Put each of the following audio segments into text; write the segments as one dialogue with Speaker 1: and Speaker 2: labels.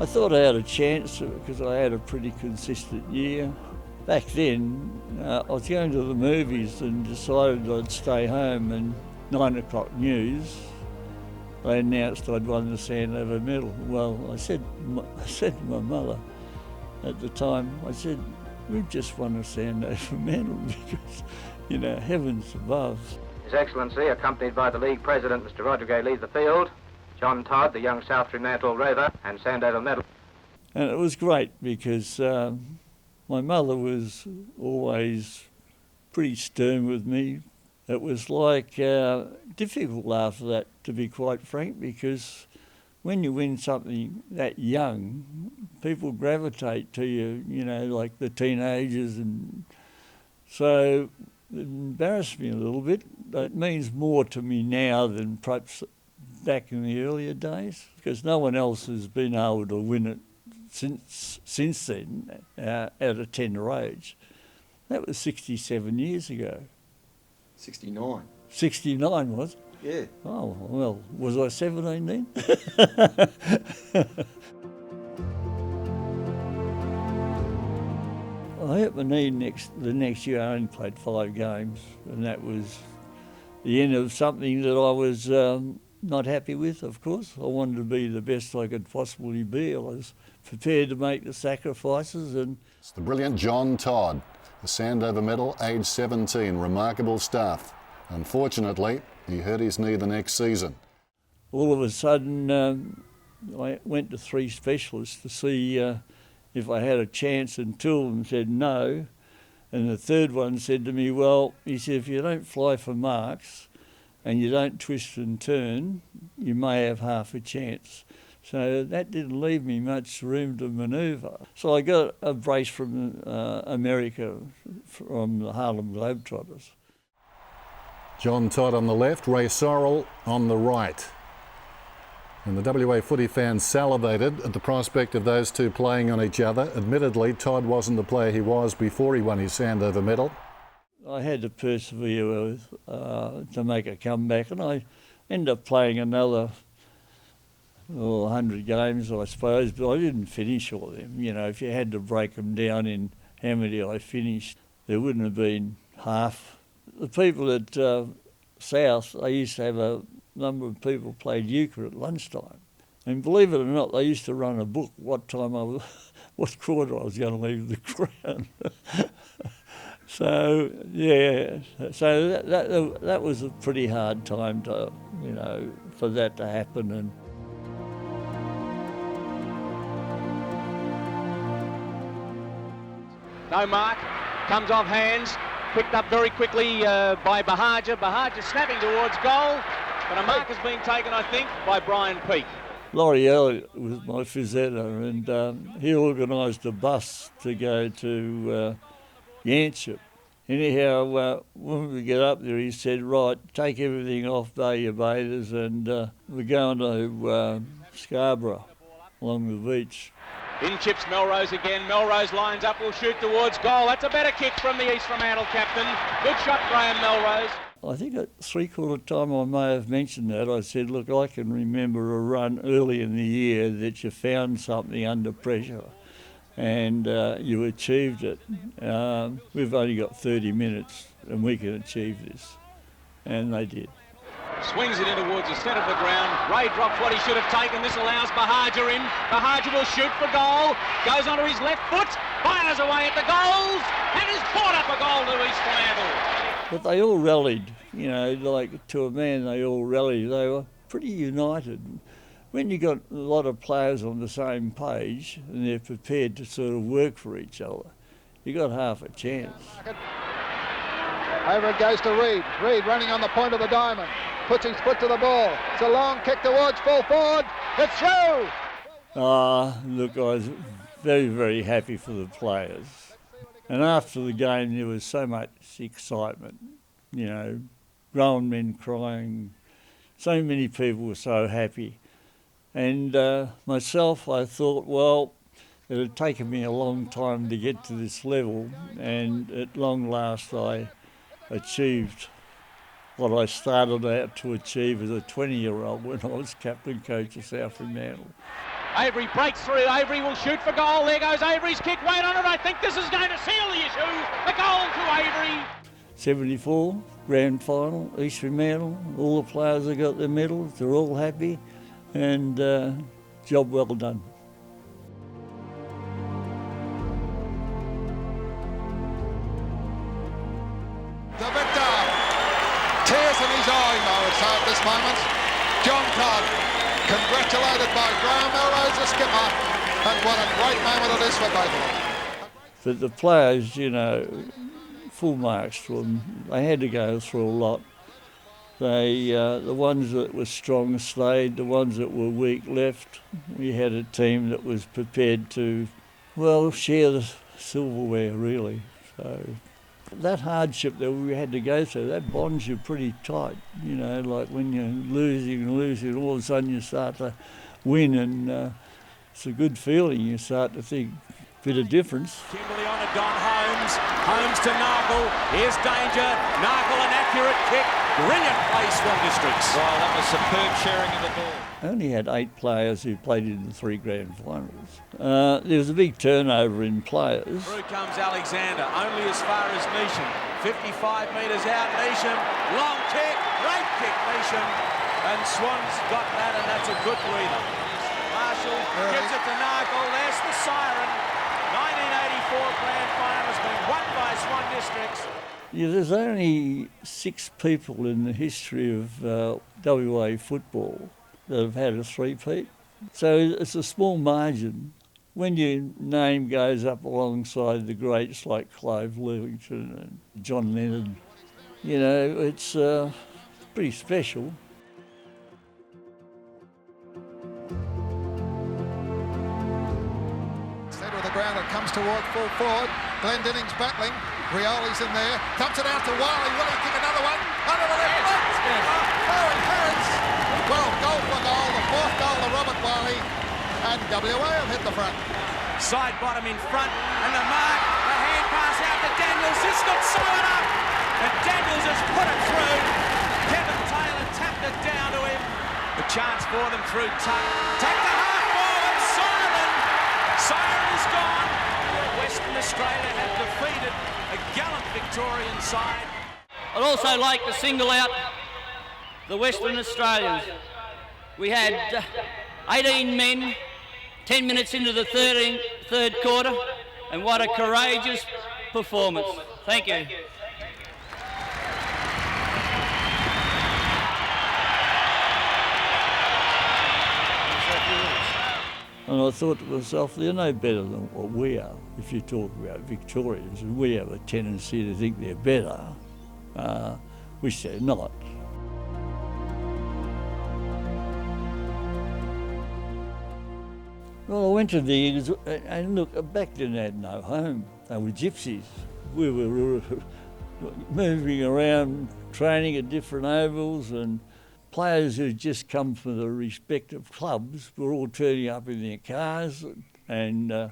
Speaker 1: I thought I had a chance because I had a pretty consistent year. Back then, I was going to the movies and decided I'd stay home, and 9 o'clock news, they announced I'd won the Sandover Medal. Well, I said to my mother at the time, I said, we've just won a Sandover Medal because, you know, heavens above.
Speaker 2: His Excellency, accompanied by the League President, Mr. Rodriguez, leaves the field. John Todd, the young South Fremantle rover, and Sandover Medal.
Speaker 1: And it was great because my mother was always pretty stern with me. It was like difficult after that, to be quite frank, because when you win something that young, people gravitate to you, you know, like the teenagers. And so it embarrassed me a little bit. It means more to me now than perhaps back in the earlier days, because no one else has been able to win it since then at a tender age. That was 67 years ago.
Speaker 3: 69.
Speaker 1: 69 was it?
Speaker 3: Yeah.
Speaker 1: Oh, well, was I 17 then? I hurt my knee the next year. I only played 5 games, and that was the end of something that I was not happy with, of course. I wanted to be the best I could possibly be. I was prepared to make the sacrifices. And
Speaker 4: it's the brilliant John Todd, the Sandover Medal, age 17, remarkable stuff. Unfortunately, he hurt his knee the next season.
Speaker 1: All of a sudden, I went to 3 specialists to see if I had a chance, and 2 of them said no. And the third one said to me, well, he said, if you don't fly for marks and you don't twist and turn, you may have half a chance. So that didn't leave me much room to manoeuvre. So I got a brace from America, from the Harlem Globetrotters.
Speaker 4: John Todd on the left, Ray Sorrell on the right. And the WA footy fans salivated at the prospect of those two playing on each other. Admittedly, Todd wasn't the player he was before he won his Sandover Medal.
Speaker 1: I had to persevere to make a comeback, and I ended up playing another 100 games, I suppose, but I didn't finish all of them. You know, if you had to break them down in how many I finished, there wouldn't have been half. The people at South, they used to have a number of people played euchre at lunchtime. And believe it or not, they used to run a book what quarter I was going to leave the ground. So, yeah, so that was a pretty hard time to, you know, for that to happen. And
Speaker 5: no mark, comes off hands, picked up very quickly by Bahaja. Bahaja snapping towards goal, but a mark has been taken, I think, by Brian Peake.
Speaker 1: Laurie Elliott was my physio, and he organised a bus to go to Yanchep. Anyhow, when we get up there, he said, right, take everything off, bow your bathers, and we're going to Scarborough along the beach.
Speaker 5: In chips Melrose again. Melrose lines up, will shoot towards goal. That's a better kick from the East Fremantle captain. Good shot, Graham Melrose.
Speaker 1: I think at 3/4 time I may have mentioned that. I said, look, I can remember a run early in the year that you found something under pressure and you achieved it. We've only got 30 minutes and we can achieve this. And they did.
Speaker 5: Swings it in towards the centre of the ground. Ray drops what he should have taken. This allows Bahaja in. Bahaja will shoot for goal. Goes onto his left foot. Fires away at the goals. And has caught up a goal to East Fremantle.
Speaker 1: But they all rallied, you know, like to a man they all rallied. They were pretty united. When you got a lot of players on the same page and they're prepared to sort of work for each other, you got half a chance.
Speaker 6: Over it goes to Reid. Reid running on the point of the diamond. Puts his foot to the ball. It's a long kick towards full forward. It's through!
Speaker 1: Look, I was very, very happy for the players. And after the game, there was so much excitement, you know, grown men crying. So many people were so happy. And myself, I thought, well, it had taken me a long time to get to this level, and at long last I achieved what I started out to achieve as a 20-year-old when I was captain coach of South Fremantle.
Speaker 5: Avery breaks through. Avery will shoot for goal. There goes Avery's kick. Wait on it. I think this is going to seal the issue. A goal to Avery.
Speaker 1: 74, grand final, East Fremantle. All the players have got their medals. They're all happy, and job well done.
Speaker 6: The victor. Tears in his eyes, I would say, at this moment. John Todd, congratulated by Graham Melrose, the skipper, and what a great moment it is for both of them.
Speaker 1: But the players, you know, full marks for them. They had to go through a lot. They, the ones that were strong stayed, the ones that were weak left. We had a team that was prepared to, well, share the silverware, really. So that hardship that we had to go through, that bonds you pretty tight. You know, like when you're losing, all of a sudden you start to win, and it's a good feeling. You start to think, bit of difference.
Speaker 5: Kimberley on to Don Holmes. Holmes to Nargle. Here's danger. Nargle, an accurate kick. Brilliant play, Swan Districts. Well, that was superb sharing of the ball.
Speaker 1: I only had 8 players who played in the 3 grand finals. There was a big turnover in players.
Speaker 5: Through comes Alexander, only as far as Neesham. 55 metres out, Neesham. Long kick, great kick, Neesham. And Swan's got that, and that's a good breather. Marshall gives it to Nargle. There's the siren. 1984 grand final has been won by Swan Districts.
Speaker 1: Yeah, there's only 6 people in the history of WA football that have had a three-peat. So it's a small margin. When your name goes up alongside the greats like Clive Lewington and John Leonard, you know, it's pretty special.
Speaker 6: Centre of the ground, it comes towards full forward. Glendinning's battling. Rioli's in there. Comes it out to Wiley. Will he kick another one? Under the left foot. Owen Harris. Well, goal for goal. The 4th goal to Robert Wiley. And WA have hit the front.
Speaker 5: Side bottom in front. And the mark. The hand pass out to Daniels. This got solid up. And Daniels has put it through. Kevin Taylor tapped it down to him. The chance for them through Tuck. Take the half forward. Siren. Siren is gone. Western Australia have defeated a gallant Victorian side.
Speaker 7: I'd also like to single out the Western Australians. We had 18 men, 10 minutes into the third quarter, and what a courageous performance. Thank you.
Speaker 1: And I thought to myself, they're no better than what we are. If you talk about Victorians, and we have a tendency to think they're better, which they're not. Well, I went to the Eagles, and look, back then they had no home. They were gypsies. We were moving around, training at different ovals, and players who'd just come from the respective clubs were all turning up in their cars and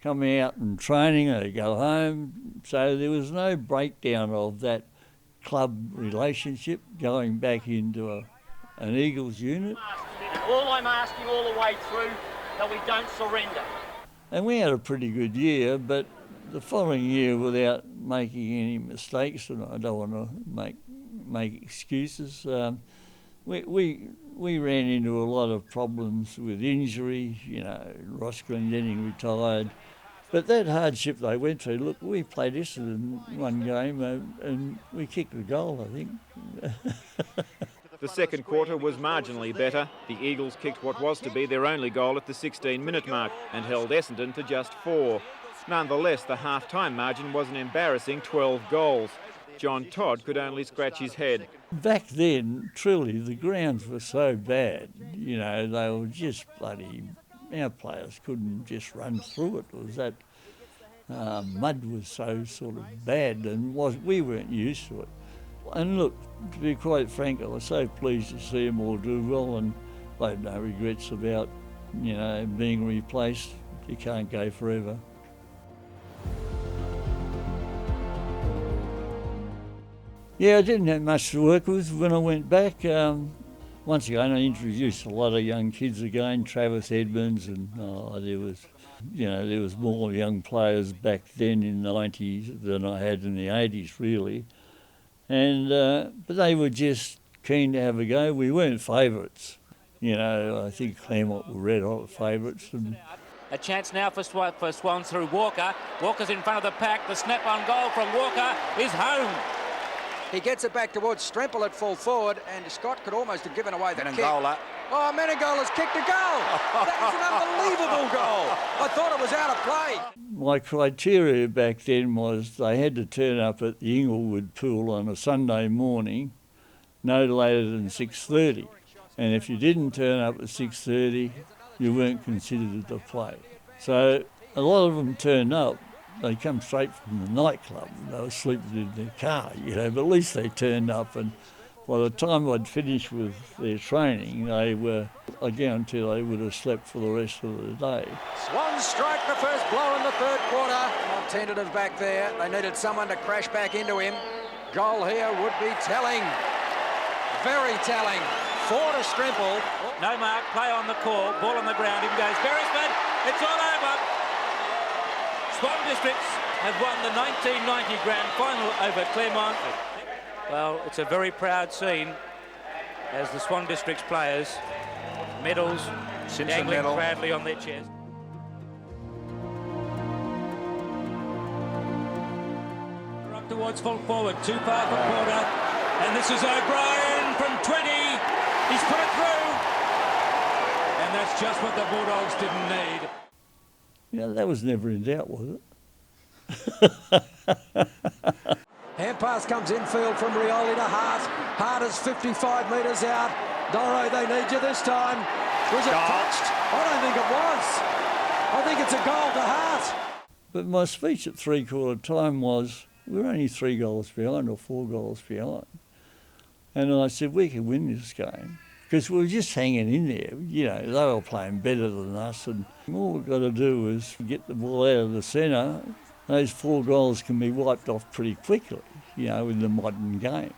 Speaker 1: coming out and training, and they'd go home. So there was no breakdown of that club relationship going back into an Eagles unit.
Speaker 7: And all I'm asking all the way through, that we don't surrender.
Speaker 1: And we had a pretty good year, but the following year, without making any mistakes, and I don't want to make excuses, we ran into a lot of problems with injury. You know, Ross Glendenning retired. But that hardship they went through, look, we played Essendon in one game and we kicked a goal, I think.
Speaker 8: The second quarter was marginally better. The Eagles kicked what was to be their only goal at the 16-minute mark and held Essendon to just 4. Nonetheless, the half-time margin was an embarrassing 12 goals. John Todd could only scratch his head.
Speaker 1: Back then, truly, the grounds were so bad. You know, they were just bloody... Our players couldn't just run through it. It was that mud was so sort of bad, and we weren't used to it. And look, to be quite frank, I was so pleased to see them all do well, and I have no regrets about, you know, being replaced. You can't go forever. Yeah, I didn't have much to work with when I went back. Once again, I introduced a lot of young kids again, Travis Edmonds, and there was more young players back then in the 90s than I had in the 80s, really. And but they were just keen to have a go. We weren't favourites. I think Claremont were red hot favourites.
Speaker 5: A chance now for Swans through Walker. Walker's in front of the pack. The snap on goal from Walker is home.
Speaker 9: He gets it back towards Stremple at full forward, and Scott could almost have given away the kick. Oh, Meningola's kicked a goal. That was an unbelievable goal. I thought it was out of play.
Speaker 1: My criteria back then was they had to turn up at the Inglewood pool on a Sunday morning, no later than 6:30. And if you didn't turn up at 6:30, you weren't considered to play. So a lot of them turned up. They come straight from the nightclub. They were sleeping in their car, but at least they turned up. And by the time I'd finished with their training, I guarantee they would have slept for the rest of the day.
Speaker 9: Swans strike the first blow in the third quarter. Tentative back there. They needed someone to crash back into him. Goal here would be telling. Very telling. 4 to Stremple.
Speaker 5: No mark, play on the call, ball on the ground, in goes Beresford. It's all over. Swan Districts have won the 1990 grand final over Claremont. Well, it's a very proud scene as the Swan Districts players, medals dangling proudly on their chest. We're up towards full forward, too far for quarter, and this is O'Brien from 20. He's put it through, and that's just what the Bulldogs didn't need.
Speaker 1: That was never in doubt, was it?
Speaker 9: Hand pass comes infield from Rioli to Hart. Hart is 55 metres out. Doro, they need you this time. Was it touched? I don't think it was. I think it's a goal to Hart.
Speaker 1: But my speech at three-quarter time was, we're only 3 goals behind or 4 goals behind. And I said, we can win this game. Because we were just hanging in there. They were playing better than us. And all we've got to do is get the ball out of the centre. Those 4 goals can be wiped off pretty quickly, in the modern game.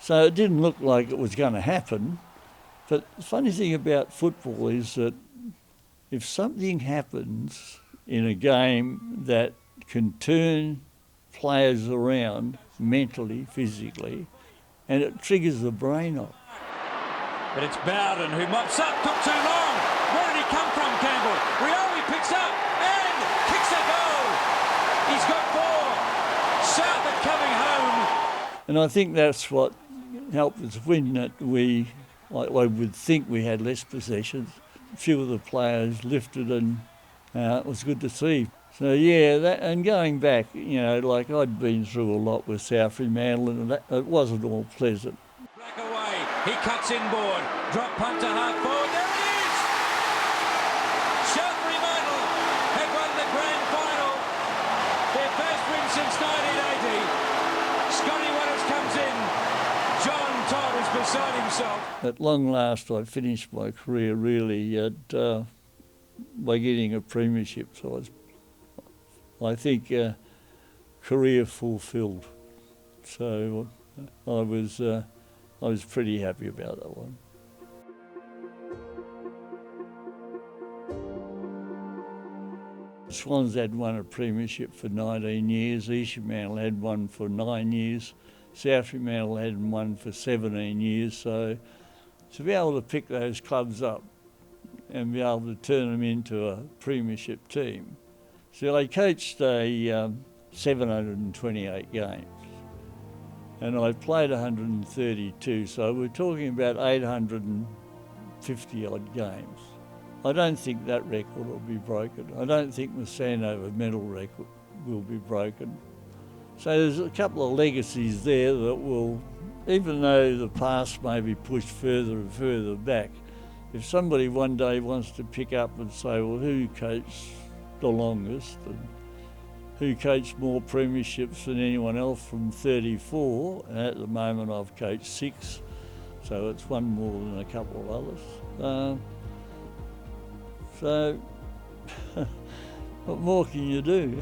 Speaker 1: So it didn't look like it was going to happen. But the funny thing about football is that if something happens in a game that can turn players around mentally, physically, and it triggers the brain off.
Speaker 5: But it's Bowden who mops up, took too long. Where did he come from, Campbell? Rioli picks up and kicks a goal. He's got 4. South are coming home.
Speaker 1: And I think that's what helped us win, that I would think we had less possessions. A few of the players lifted and it was good to see. So and going back, I'd been through a lot with South Fremantle and it wasn't all pleasant.
Speaker 5: Black away, he cuts inboard, drop punt to half forward, there it is! South Fremantle have won the grand final, their first win since 1980. Scotty Wallace comes in, John Todd is beside himself.
Speaker 1: At long last I finished my career really by getting a premiership, so I think career fulfilled. So I was pretty happy about that one. Swans had won a premiership for 19 years, East Fremantle had one for 9 years, South Fremantle had one for 17 years, so to be able to pick those clubs up and be able to turn them into a premiership team. So I coached 728 games and I played 132, so we're talking about 850 odd games. I don't think that record will be broken. I don't think the Sandover Medal record will be broken. So there's a couple of legacies there that will, even though the past may be pushed further and further back, if somebody one day wants to pick up and say, well, who coached the longest and who coached more premierships than anyone else from 34, and at the moment I've coached 6, so it's one more than a couple of others. So what more can you do?